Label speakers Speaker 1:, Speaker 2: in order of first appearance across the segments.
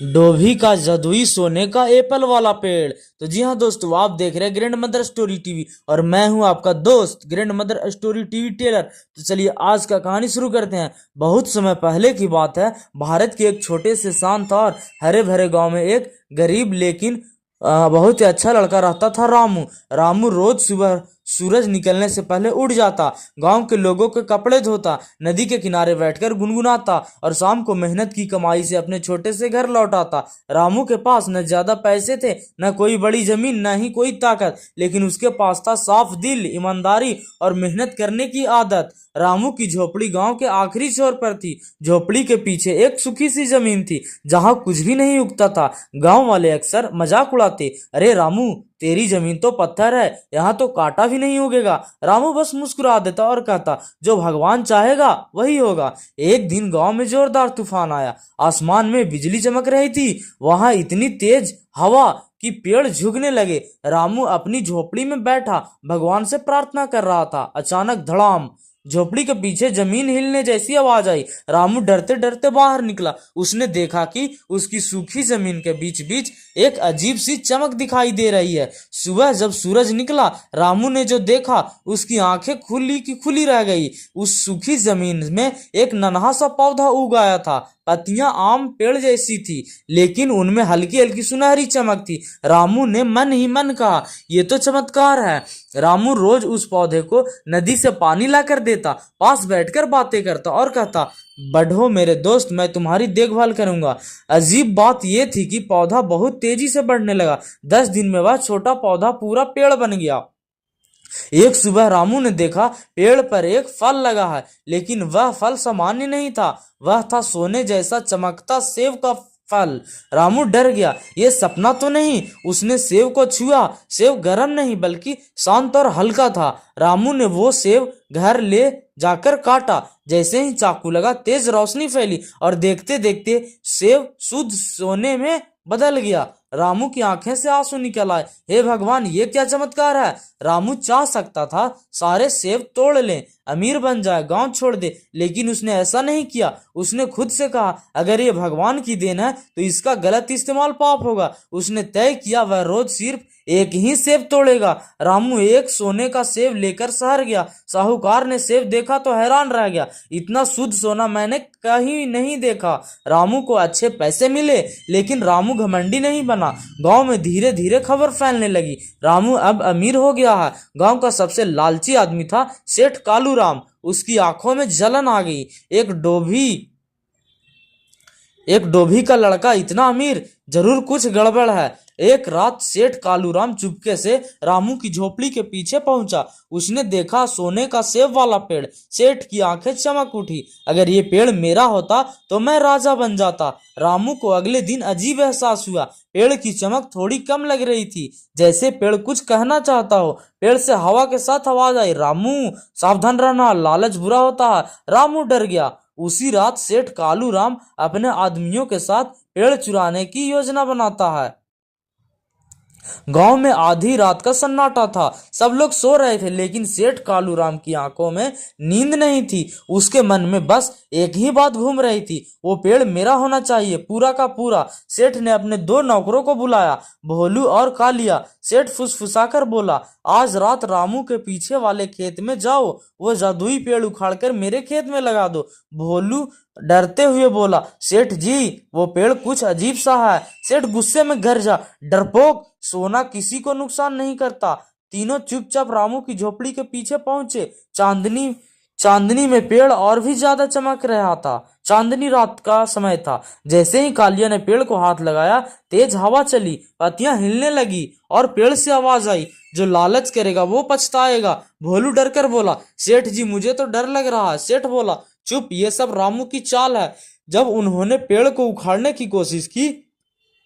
Speaker 1: डोभी का जादुई सोने का एप्पल वाला पेड़। तो जी हाँ दोस्तों, आप देख रहे हैं ग्रैंड मदर स्टोरी टीवी और मैं हूं आपका दोस्त grandmother story TV teller. तो चलिए आज का कहानी शुरू करते हैं। बहुत समय पहले की बात है। भारत के एक छोटे से शांत और हरे भरे गांव में एक गरीब लेकिन बहुत ही अच्छा लड़का रहता था, रामू। रामू रोज सुबह सूरज निकलने से पहले उठ जाता, गांव के लोगों के कपड़े धोता, नदी के किनारे बैठकर गुनगुनाता और शाम को मेहनत की कमाई से अपने छोटे से घर लौट आता। रामू के पास न ज्यादा पैसे थे, न कोई बड़ी जमीन, न ही कोई ताकत, लेकिन उसके पास था साफ दिल, ईमानदारी और मेहनत करने की आदत। रामू की झोपड़ी गांव के आखिरी छोर पर थी। झोपड़ी के पीछे एक सूखी सी जमीन थी जहां कुछ भी नहीं उगता था। गांव वाले अक्सर मजाक उड़ाते, अरे रामू, तेरी जमीन तो पत्थर है, यहाँ तो कांटा भी नहीं उगेगा। रामू बस मुस्कुरा देता और कहता, जो भगवान चाहेगा वही होगा। एक दिन गांव में जोरदार तूफान आया। आसमान में बिजली चमक रही थी, वहां इतनी तेज हवा कि पेड़ झुकने लगे। रामू अपनी झोपड़ी में बैठा भगवान से प्रार्थना कर रहा था। अचानक धड़ाम, झोपड़ी के पीछे जमीन हिलने जैसी आवाज आई। रामू डरते डरते बाहर निकला। उसने देखा कि उसकी सूखी जमीन के बीच बीच एक अजीब सी चमक दिखाई दे रही है। सुबह जब सूरज निकला, रामू ने जो देखा उसकी आंखें खुली की खुली रह गई। उस सूखी जमीन में एक नन्हा सा पौधा उग आया था। पत्तियां आम पेड़ जैसी थी, लेकिन उनमें हल्की हल्की सुनहरी चमक थी। रामू ने मन ही मन कहा, यह तो चमत्कार है। रामू रोज उस पौधे को नदी से पानी लाकर देता, पास बैठकर बातें करता और कहता, बढ़ो मेरे दोस्त, मैं तुम्हारी देखभाल करूंगा। अजीब बात यह थी कि पौधा बहुत तेजी से बढ़ने लगा। 10 दिन में वह छोटा पौधा पूरा पेड़ बन गया। एक सुबह रामू ने देखा पेड़ पर एक फल लगा है, लेकिन वह फल सामान्य नहीं था। वह था सोने जैसा चमकता सेब का फल। रामू डर गया, ये सपना तो नहीं। उसने सेब को छुआ। सेब गर्म नहीं बल्कि शांत और हल्का था। रामू ने वो सेब घर ले जाकर काटा। जैसे ही चाकू लगा, तेज रोशनी फैली और देखते देखते सेब शुद्ध सोने में बदल गया। रामू की आंखें से आंसू निकल आए। हे भगवान, ये क्या चमत्कार है। रामू चाह सकता था सारे सेब तोड़ ले, अमीर बन जाए, गांव छोड़ दे, लेकिन उसने ऐसा नहीं किया। उसने खुद से कहा, अगर ये भगवान की देन है तो इसका गलत इस्तेमाल पाप होगा। उसने तय किया वह रोज सिर्फ एक ही सेब तोड़ेगा। रामू एक सोने का सेब लेकर शहर गया। साहूकार ने सेब देखा तो हैरान रह गया, इतना शुद्ध सोना मैंने कहीं नहीं देखा। रामू को अच्छे पैसे मिले, लेकिन रामू घमंडी नहीं बना। गांव में धीरे धीरे खबर फैलने लगी, रामू अब अमीर हो गया है। गांव का सबसे लालची आदमी था सेठ कालूराम। उसकी आंखों में जलन आ गई। एक डोभी का लड़का इतना अमीर, जरूर कुछ गड़बड़ है। एक रात सेठ कालूराम चुपके से रामू की झोपड़ी के पीछे पहुंचा। उसने देखा सोने का सेब वाला पेड़। सेठ की आंखें चमक उठी, अगर ये पेड़ मेरा होता तो मैं राजा बन जाता। रामू को अगले दिन अजीब एहसास हुआ। पेड़ की चमक थोड़ी कम लग रही थी, जैसे पेड़ कुछ कहना चाहता हो। पेड़ से हवा के साथ आवाज आई, रामू सावधान रहना, लालच बुरा होता है। रामू डर गया। उसी रात सेठ कालूराम अपने आदमियों के साथ पेड़ चुराने की योजना बनाता है। गांव में आधी रात का सन्नाटा था। सब लोग सो रहे थे, लेकिन सेठ कालूराम की आंखों में नींद नहीं थी। उसके मन में बस एक ही बात घूम रही थी, वो पेड़ मेरा होना चाहिए, पूरा का पूरा। सेठ ने अपने 2 नौकरों को बुलाया, भोलू और कालिया। सेठ फुसफुसाकर बोला, आज रात रामू के पीछे वाले खेत में जाओ, वो जादुई पेड़ उखाड़कर मेरे खेत में लगा दो। भोलू डरते हुए बोला, सेठ जी, वो पेड़ कुछ अजीब सा है। सेठ गुस्से में गरजा, डरपोक, सोना किसी को नुकसान नहीं करता। तीनों चुपचाप रामू की झोपड़ी के पीछे पहुंचे। चांदनी में पेड़ और भी ज्यादा चमक रहा था। चांदनी रात का समय था। जैसे ही कालिया ने पेड़ को हाथ लगाया, तेज हवा चली, पत्तियां हिलने लगी और पेड़ से आवाज आई, जो लालच करेगा वो पछताएगा। भोलू डरकर बोला, सेठ जी, मुझे तो डर लग रहा है। सेठ बोला, चुप, ये सब रामू की चाल है। जब उन्होंने पेड़ को उखाड़ने की कोशिश की,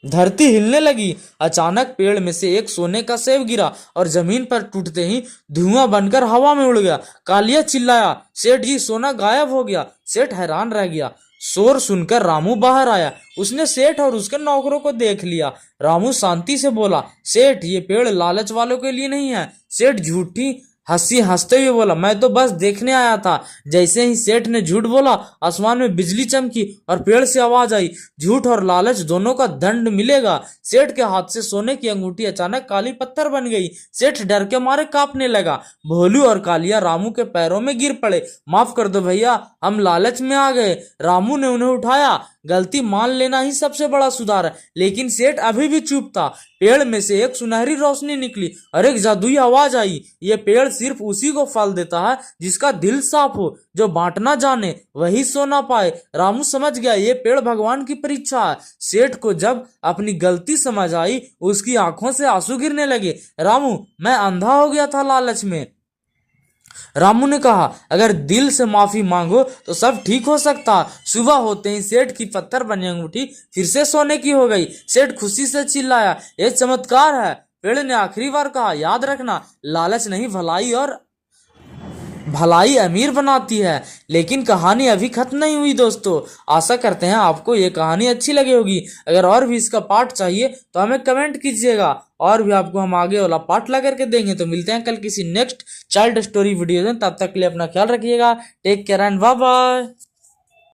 Speaker 1: धरती हिलने लगी। अचानक पेड़ में से एक सोने का सेब गिरा और जमीन पर टूटते ही धुआं बनकर हवा में उड़ गया। कालिया चिल्लाया, सेठ जी, सोना गायब हो गया। सेठ हैरान रह गया। शोर सुनकर रामू बाहर आया। उसने सेठ और उसके नौकरों को देख लिया। रामू शांति से बोला, सेठ, ये पेड़ लालच वालों के लिए नहीं है। सेठ झूठी हंसी हंसते हुए बोला, मैं तो बस देखने आया था। जैसे ही सेठ ने झूठ बोला, आसमान में बिजली चमकी और पेड़ से आवाज आई, झूठ और लालच दोनों का दंड मिलेगा। सेठ के हाथ से सोने की अंगूठी अचानक काली पत्थर बन गई। सेठ डर के मारे कांपने लगा। भोलू और कालिया रामू के पैरों में गिर पड़े। माफ कर दो भैया, हम लालच में आ गए। रामू ने उन्हें उठाया। गलती मान लेना ही सबसे बड़ा सुधार है। लेकिन सेठ अभी भी चुप था। पेड़ में से एक सुनहरी रोशनी निकली और एक जादुई आवाज आई, ये पेड़ सिर्फ उसी को फल देता है जिसका दिल साफ हो, जो बांटना जाने वही सोना पाए। रामू समझ गया, ये पेड़ भगवान की परीक्षा है। सेठ को जब अपनी गलती समझ आई, उसकी आंखों से आंसू गिरने लगे। रामू, मैं अंधा हो गया था लालच में। रामू ने कहा, अगर दिल से माफी मांगो तो सब ठीक हो सकता। सुबह होते ही सेठ की पत्थर बनी अंगूठी फिर से सोने की हो गई। सेठ खुशी से चिल्लाया, यह चमत्कार है। पेड़ ने आखिरी बार कहा, याद रखना, लालच नहीं भलाई अमीर बनाती है। लेकिन कहानी अभी खत्म नहीं हुई दोस्तों। आशा करते हैं आपको ये कहानी अच्छी लगी होगी। अगर और भी इसका पार्ट चाहिए तो हमें कमेंट कीजिएगा, और भी आपको हम आगे वाला पार्ट ला करके देंगे। तो मिलते हैं कल किसी नेक्स्ट चाइल्ड स्टोरी वीडियो में। तब तक के लिए अपना ख्याल रखिएगा। Take care and bye bye.